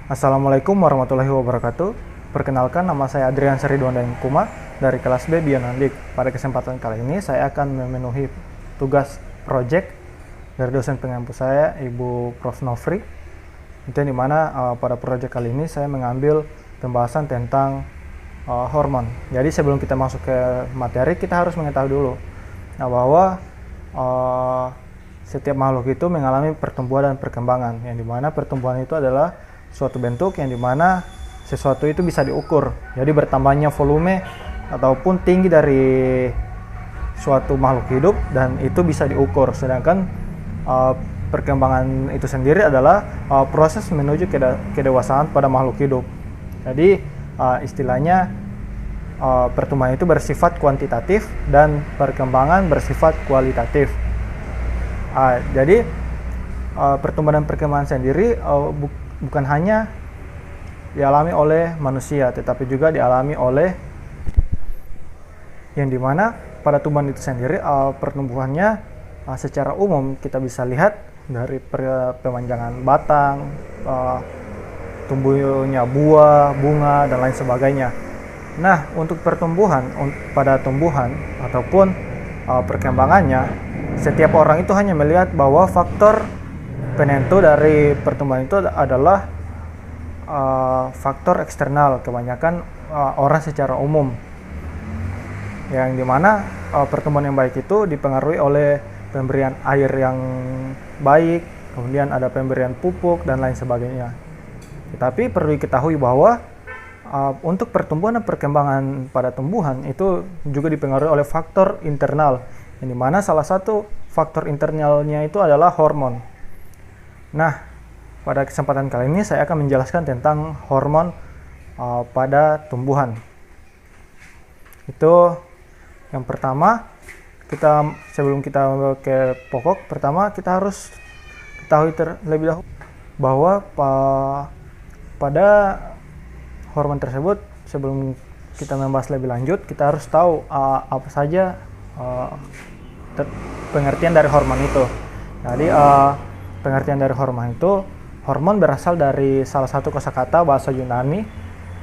Assalamualaikum warahmatullahi wabarakatuh. Perkenalkan, nama saya Adrian Seridwan Kuma dari kelas B Bionandik. Pada kesempatan kali ini saya akan memenuhi tugas project dari dosen pengampu saya, Ibu Prof. Nofri. Itu yang dimana pada project kali ini saya mengambil pembahasan tentang hormon. Jadi sebelum kita masuk ke materi, kita harus mengetahui dulu bahwa setiap makhluk itu mengalami pertumbuhan dan perkembangan, yang dimana pertumbuhan itu adalah suatu bentuk yang dimana sesuatu itu bisa diukur. Jadi bertambahnya volume ataupun tinggi dari suatu makhluk hidup dan itu bisa diukur. Sedangkan perkembangan itu sendiri adalah proses menuju kedewasaan pada makhluk hidup. Jadi istilahnya pertumbuhan itu bersifat kuantitatif dan perkembangan bersifat kualitatif. Jadi pertumbuhan dan perkembangan sendiri bukan hanya dialami oleh manusia, tetapi juga dialami oleh yang dimana pada tumbuhan itu sendiri pertumbuhannya secara umum kita bisa lihat dari pemanjangan batang, tumbuhnya buah, bunga, dan lain sebagainya. Nah, untuk pertumbuhan pada tumbuhan ataupun perkembangannya, setiap orang itu hanya melihat bahwa faktor penentu dari pertumbuhan itu adalah faktor eksternal, kebanyakan orang secara umum, yang dimana pertumbuhan yang baik itu dipengaruhi oleh pemberian air yang baik, kemudian ada pemberian pupuk dan lain sebagainya. Tetapi perlu diketahui bahwa untuk pertumbuhan dan perkembangan pada tumbuhan itu juga dipengaruhi oleh faktor internal, yang dimana salah satu faktor internalnya itu adalah hormon. Nah, pada kesempatan kali ini saya akan menjelaskan tentang hormon pada tumbuhan. Itu yang pertama, sebelum kita ke pokok, pertama kita harus ketahui terlebih dahulu bahwa pada hormon tersebut, sebelum kita membahas lebih lanjut, kita harus tahu apa saja pengertian dari hormon itu. Jadi pengertian dari hormon itu, hormon berasal dari salah satu kosakata bahasa Yunani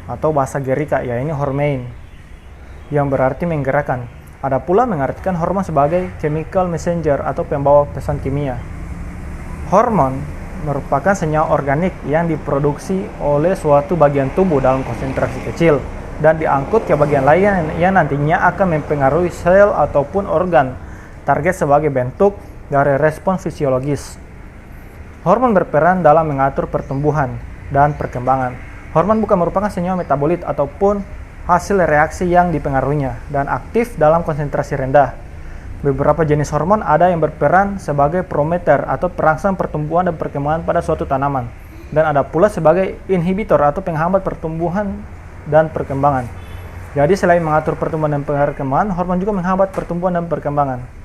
atau bahasa Gerika, yaitu hormein, yang berarti menggerakkan. Ada pula mengartikan hormon sebagai chemical messenger atau pembawa pesan kimia. Hormon merupakan senyawa organik yang diproduksi oleh suatu bagian tubuh dalam konsentrasi kecil dan diangkut ke bagian lain yang nantinya akan mempengaruhi sel ataupun organ target sebagai bentuk dari respon fisiologis. Hormon berperan dalam mengatur pertumbuhan dan perkembangan. Hormon bukan merupakan senyawa metabolit ataupun hasil reaksi yang dipengaruhinya dan aktif dalam konsentrasi rendah. Beberapa jenis hormon ada yang berperan sebagai promoter atau perangsang pertumbuhan dan perkembangan pada suatu tanaman, dan ada pula sebagai inhibitor atau penghambat pertumbuhan dan perkembangan. Jadi selain mengatur pertumbuhan dan perkembangan, hormon juga menghambat pertumbuhan dan perkembangan.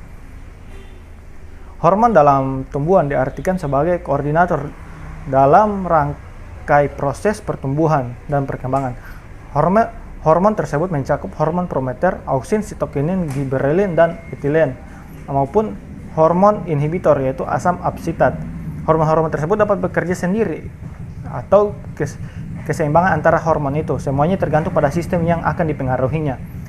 Hormon dalam tumbuhan diartikan sebagai koordinator dalam rangkai proses pertumbuhan dan perkembangan. Hormon tersebut mencakup hormon promoter, auksin, sitokinin, giberelin, dan etilen, maupun hormon inhibitor yaitu asam absitat. Hormon-hormon tersebut dapat bekerja sendiri atau keseimbangan antara hormon itu. Semuanya tergantung pada sistem yang akan dipengaruhinya.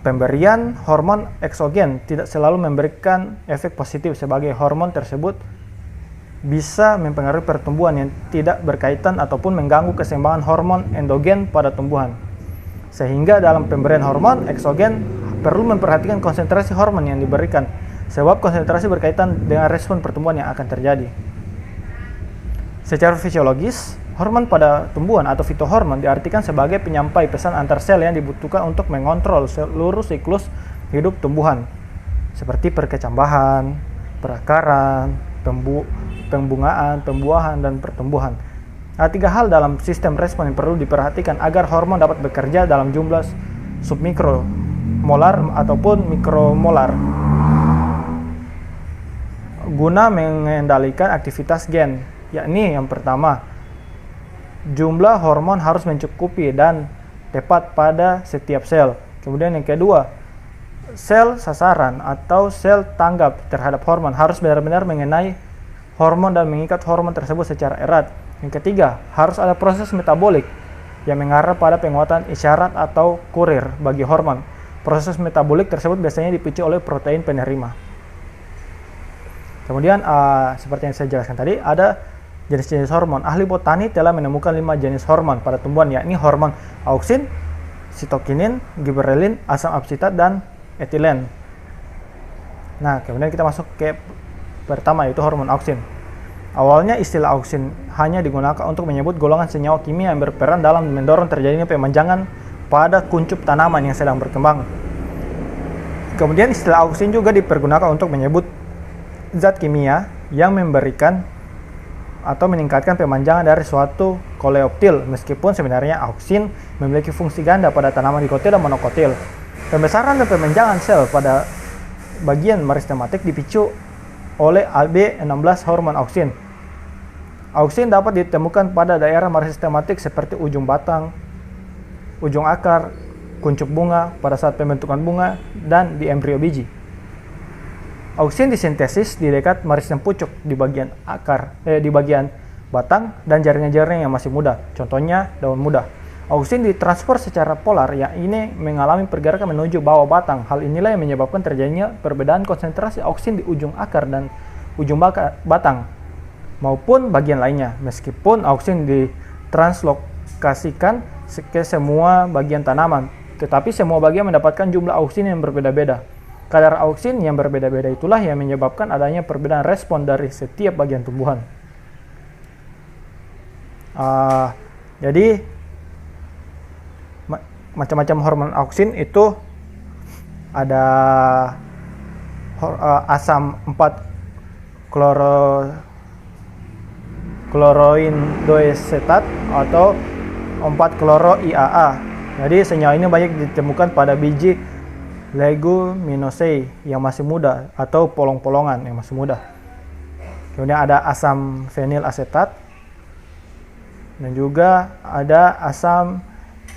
Pemberian hormon eksogen tidak selalu memberikan efek positif, sebagai hormon tersebut bisa mempengaruhi pertumbuhan yang tidak berkaitan ataupun mengganggu keseimbangan hormon endogen pada tumbuhan. Sehingga dalam pemberian hormon eksogen perlu memperhatikan konsentrasi hormon yang diberikan, sebab konsentrasi berkaitan dengan respon pertumbuhan yang akan terjadi. Secara fisiologis, hormon pada tumbuhan atau fitohormon diartikan sebagai penyampai pesan antar sel yang dibutuhkan untuk mengontrol seluruh siklus hidup tumbuhan, seperti perkecambahan, perakaran, pembungaan, pembuahan, dan pertumbuhan. Ada 3 hal dalam sistem respon yang perlu diperhatikan agar hormon dapat bekerja dalam jumlah submikromolar ataupun mikromolar guna mengendalikan aktivitas gen, yakni yang pertama, jumlah hormon harus mencukupi dan tepat pada setiap sel. Kemudian yang kedua, sel sasaran atau sel tanggap terhadap hormon harus benar-benar mengenai hormon dan mengikat hormon tersebut secara erat. Yang ketiga, harus ada proses metabolik yang mengarah pada penguatan isyarat atau kurir bagi hormon. Proses metabolik tersebut biasanya dipicu oleh protein penerima. Kemudian, seperti yang saya jelaskan tadi, ada jenis-jenis hormon. Ahli botani telah menemukan 5 jenis hormon pada tumbuhan, yakni hormon auksin, sitokinin, giberelin, asam absitat, dan etilen. Nah, kemudian kita masuk ke pertama, yaitu hormon auksin. Awalnya istilah auksin hanya digunakan untuk menyebut golongan senyawa kimia yang berperan dalam mendorong terjadinya pemanjangan pada kuncup tanaman yang sedang berkembang. Kemudian istilah auksin juga dipergunakan untuk menyebut zat kimia yang memberikan atau meningkatkan pemanjangan dari suatu koleoptil, meskipun sebenarnya auksin memiliki fungsi ganda pada tanaman dikotil dan monokotil. Pembesaran dan pemanjangan sel pada bagian meristematik dipicu oleh AB16 hormon auksin. Auksin dapat ditemukan pada daerah meristematik seperti ujung batang, ujung akar, kuncup bunga pada saat pembentukan bunga, dan di embrio biji. Auksin disintesis di dekat meristem pucuk di bagian di bagian batang dan jaringan-jaringan yang masih muda, contohnya daun muda. Auksin ditransfer secara polar, yang ini mengalami pergerakan menuju bawah batang. Hal inilah yang menyebabkan terjadinya perbedaan konsentrasi auksin di ujung akar dan ujung batang maupun bagian lainnya. Meskipun auksin ditranslokasikan ke semua bagian tanaman, tetapi semua bagian mendapatkan jumlah auksin yang berbeda-beda. Kadar auksin yang berbeda-beda itulah yang menyebabkan adanya perbedaan respon dari setiap bagian tumbuhan. Jadi macam-macam hormon auksin itu ada asam 4 kloroindoacetat atau 4 kloro IAA. Jadi senyawa ini banyak ditemukan pada biji Leguminosae yang masih muda atau polong-polongan yang masih muda. Kemudian ada asam fenilasetat dan juga ada asam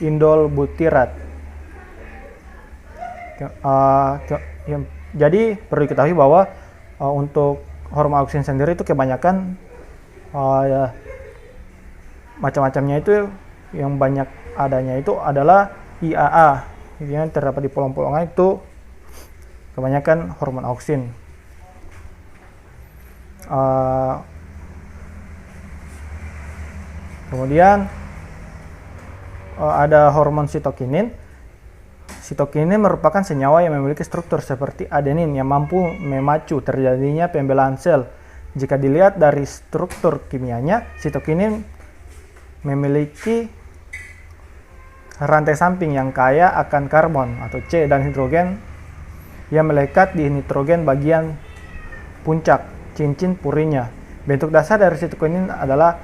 indol-butirat. Jadi perlu diketahui bahwa untuk hormon auksin sendiri itu kebanyakan macam-macamnya itu yang banyak adanya itu adalah IAA. Yang terdapat di polong-polongan itu kebanyakan hormon auksin. Kemudian ada hormon sitokinin. Sitokinin merupakan senyawa yang memiliki struktur seperti adenin yang mampu memacu terjadinya pembelahan sel. Jika dilihat dari struktur kimianya, sitokinin memiliki rantai samping yang kaya akan karbon atau C dan hidrogen yang melekat di nitrogen bagian puncak cincin purinnya. Bentuk dasar dari sitokinin adalah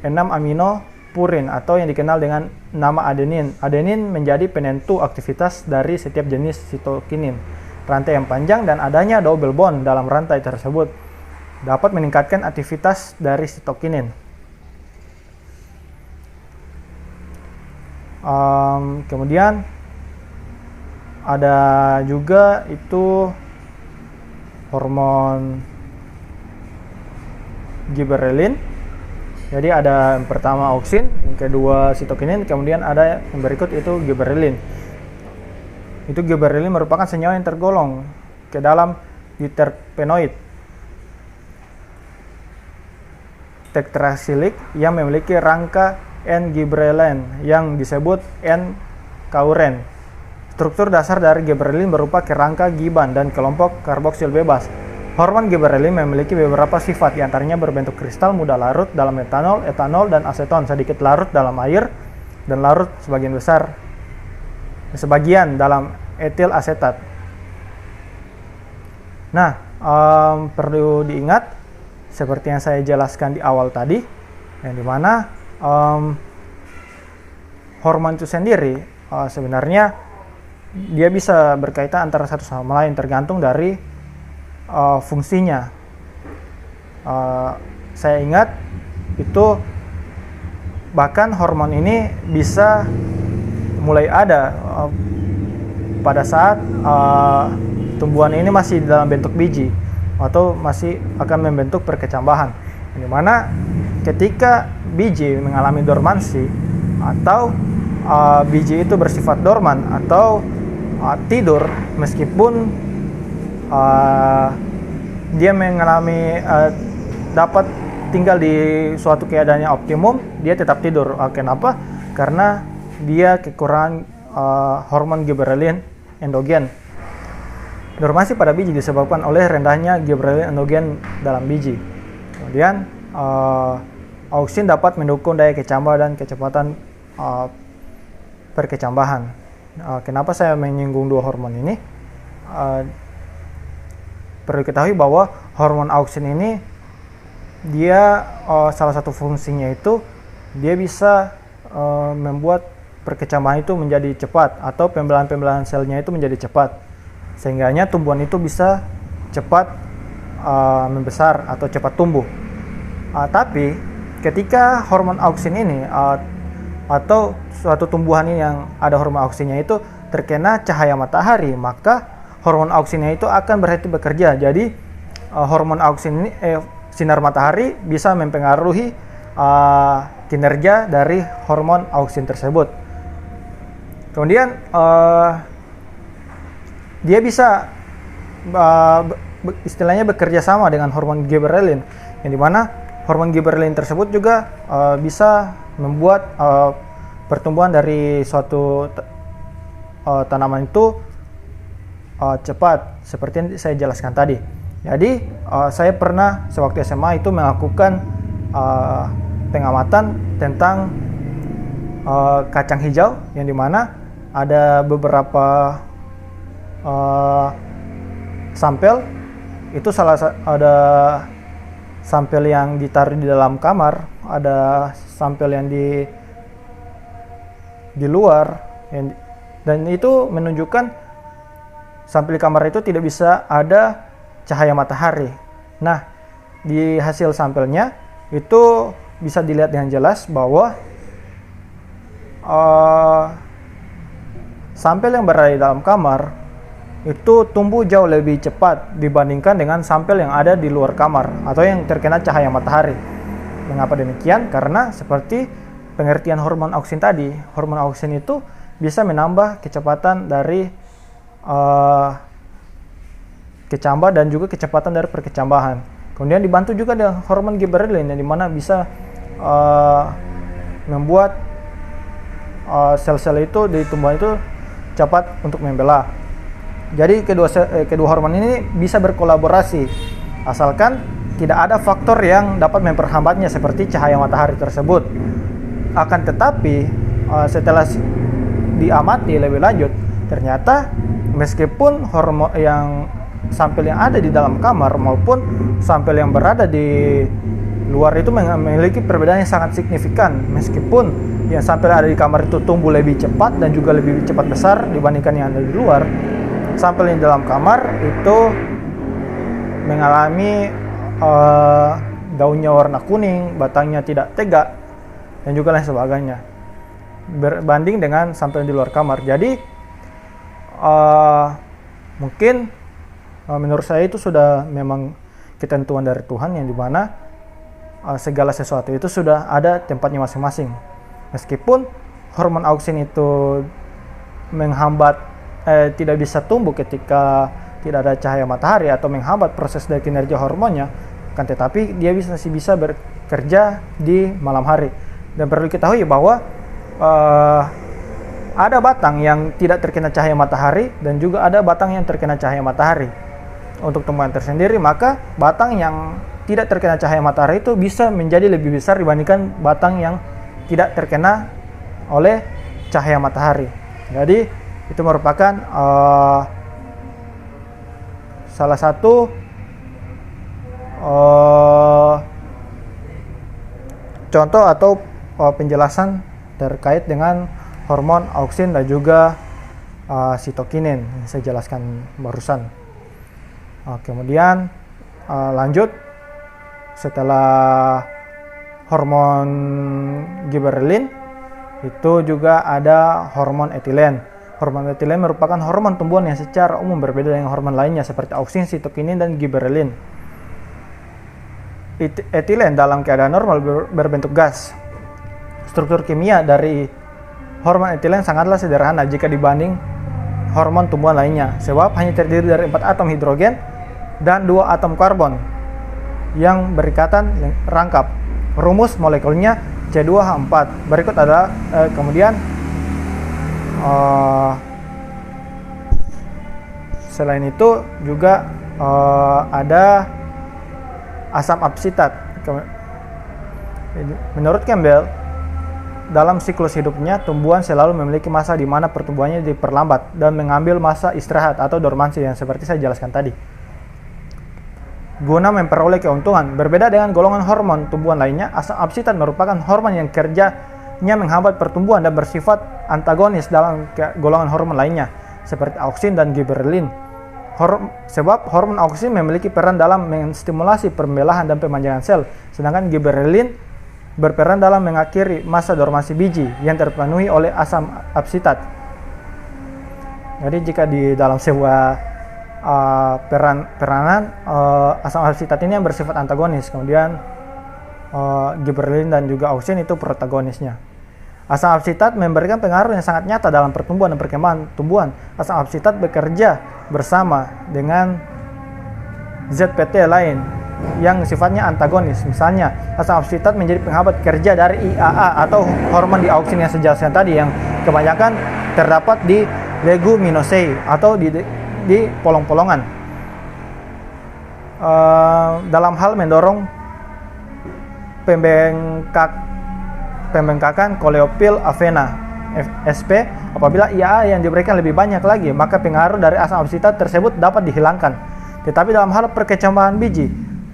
6 amino purin atau yang dikenal dengan nama adenin. Adenin menjadi penentu aktivitas dari setiap jenis sitokinin. Rantai yang panjang dan adanya double bond dalam rantai tersebut dapat meningkatkan aktivitas dari sitokinin. Kemudian ada juga itu hormon giberelin. Jadi ada yang pertama auksin, yang kedua sitokinin, kemudian ada yang berikut itu giberelin. Itu giberelin merupakan senyawa yang tergolong ke dalam diterpenoid tetrasilik yang memiliki rangka N-giberelin yang disebut N-kauren. Struktur dasar dari giberelin berupa kerangka giban dan kelompok karboksil bebas. Hormon giberelin memiliki beberapa sifat, diantaranya berbentuk kristal mudah larut dalam metanol, etanol, dan aseton, sedikit larut dalam air, dan larut sebagian dalam etil asetat. Nah, perlu diingat seperti yang saya jelaskan di awal tadi, yang dimana hormon itu sendiri sebenarnya dia bisa berkaitan antara satu sama lain tergantung dari fungsinya. Saya ingat itu bahkan hormon ini bisa mulai ada pada saat tumbuhan ini masih dalam bentuk biji atau masih akan membentuk perkecambahan, di mana ketika biji mengalami dormansi atau biji itu bersifat dorman atau tidur, meskipun dia mengalami dapat tinggal di suatu keadaan yang optimum, dia tetap tidur. Kenapa? Karena dia kekurangan hormon gibberellin endogen. Dormansi pada biji disebabkan oleh rendahnya gibberellin endogen dalam biji. Kemudian auksin dapat mendukung daya kecambah dan kecepatan perkecambahan. Kenapa saya menyinggung dua hormon ini? Perlu diketahui bahwa hormon auksin ini dia salah satu fungsinya itu dia bisa membuat perkecambahan itu menjadi cepat atau pembelahan selnya itu menjadi cepat, sehingganya tumbuhan itu bisa cepat membesar atau cepat tumbuh. Tapi ketika hormon auksin ini atau suatu tumbuhan ini yang ada hormon auksinnya itu terkena cahaya matahari, maka hormon auksinnya itu akan berhenti bekerja. Jadi hormon auksin ini sinar matahari bisa mempengaruhi kinerja dari hormon auksin tersebut. Kemudian dia bisa istilahnya bekerja sama dengan hormon gibberellin, yang dimana hormon gibberellin tersebut juga bisa membuat pertumbuhan dari suatu tanaman itu cepat, seperti yang saya jelaskan tadi. Jadi saya pernah sewaktu SMA itu melakukan pengamatan tentang kacang hijau, yang dimana ada beberapa sampel itu ada sampel yang ditaruh di dalam kamar, ada sampel yang di luar, dan itu menunjukkan sampel di kamar itu tidak bisa ada cahaya matahari. Nah, di hasil sampelnya itu bisa dilihat dengan jelas bahwa sampel yang berada di dalam kamar itu tumbuh jauh lebih cepat dibandingkan dengan sampel yang ada di luar kamar atau yang terkena cahaya matahari. Mengapa demikian? Karena seperti pengertian hormon auksin tadi, hormon auksin itu bisa menambah kecepatan dari kecambah dan juga kecepatan dari perkecambahan. Kemudian dibantu juga dengan hormon gibberellin, yang dimana bisa membuat sel-sel itu di tumbuhan itu cepat untuk membelah. Jadi kedua hormon ini bisa berkolaborasi asalkan tidak ada faktor yang dapat memperhambatnya seperti cahaya matahari tersebut. Akan tetapi setelah diamati lebih lanjut, ternyata meskipun hormon yang sampel yang ada di dalam kamar maupun sampel yang berada di luar itu memiliki perbedaan yang sangat signifikan. Meskipun yang sampel ada di kamar itu tumbuh lebih cepat dan juga lebih cepat besar dibandingkan yang ada di luar, sampel yang di dalam kamar itu mengalami daunnya warna kuning, batangnya tidak tegak, dan juga lain sebagainya berbanding dengan sampel di luar kamar. Jadi mungkin menurut saya itu sudah memang ketentuan dari Tuhan, yang dimana segala sesuatu itu sudah ada tempatnya masing-masing. Meskipun hormon auksin itu menghambat tidak bisa tumbuh ketika tidak ada cahaya matahari atau menghambat proses dari kinerja hormonnya, kan tetapi dia masih bisa bekerja di malam hari. Dan perlu diketahui bahwa ada batang yang tidak terkena cahaya matahari dan juga ada batang yang terkena cahaya matahari. Untuk tumbuhan tersendiri, maka batang yang tidak terkena cahaya matahari itu bisa menjadi lebih besar dibandingkan batang yang tidak terkena oleh cahaya matahari. Jadi itu merupakan salah satu contoh atau penjelasan terkait dengan hormon auksin dan juga sitokinin yang saya jelaskan barusan. Kemudian lanjut, setelah hormon gibberellin itu juga ada hormon etilen. Hormon etilen merupakan hormon tumbuhan yang secara umum berbeda dengan hormon lainnya seperti auksin, sitokinin, dan gibberellin. etilen dalam keadaan normal berbentuk gas. Struktur kimia dari hormon etilen sangatlah sederhana jika dibanding hormon tumbuhan lainnya, sebab hanya terdiri dari 4 atom hidrogen dan 2 atom karbon yang berikatan rangkap. Rumus molekulnya C2H4. Berikut adalah kemudian selain itu juga ada asam absitat. Menurut Campbell, dalam siklus hidupnya, tumbuhan selalu memiliki masa di mana pertumbuhannya diperlambat dan mengambil masa istirahat atau dormansi yang seperti saya jelaskan tadi, guna memperoleh keuntungan. Berbeda dengan golongan hormon tumbuhan lainnya, asam absitat merupakan hormon yang kerjanya menghambat pertumbuhan dan bersifat antagonis dalam golongan hormon lainnya, seperti auksin dan gibberellin. Sebab hormon auksin memiliki peran dalam menstimulasi pembelahan dan pemanjangan sel, sedangkan gibberellin berperan dalam mengakhiri masa dormansi biji yang terpenuhi oleh asam absitat. Jadi jika di dalam sebuah peranan asam absitat ini yang bersifat antagonis, kemudian gibberellin dan juga auksin itu protagonisnya. Asam absitat memberikan pengaruh yang sangat nyata dalam pertumbuhan dan perkembangan tumbuhan. Asam absitat bekerja bersama dengan ZPT lain yang sifatnya antagonis. Misalnya, asam absitat menjadi penghambat kerja dari IAA atau hormon diauksin yang saya jelaskan tadi, yang kebanyakan terdapat di Leguminosae atau di polong-polongan. Dalam hal mendorong pembengkakan Coleoptile avena (SP), apabila IAA yang diberikan lebih banyak lagi, maka pengaruh dari asam absitat tersebut dapat dihilangkan. Tetapi dalam hal perkecambahan biji,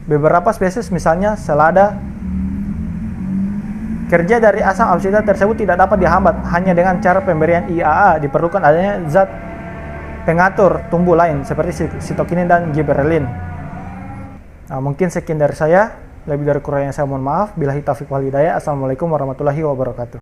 beberapa spesies misalnya selada, kerja dari asam absitat tersebut tidak dapat dihambat hanya dengan cara pemberian IAA. Diperlukan adanya zat pengatur tumbuh lain seperti sitokinin dan gibberellin. Mungkin sekian dari saya. Lebih dari kurangnya saya mohon maaf. Billahi taufiq wal hidayah. Assalamualaikum warahmatullahi wabarakatuh.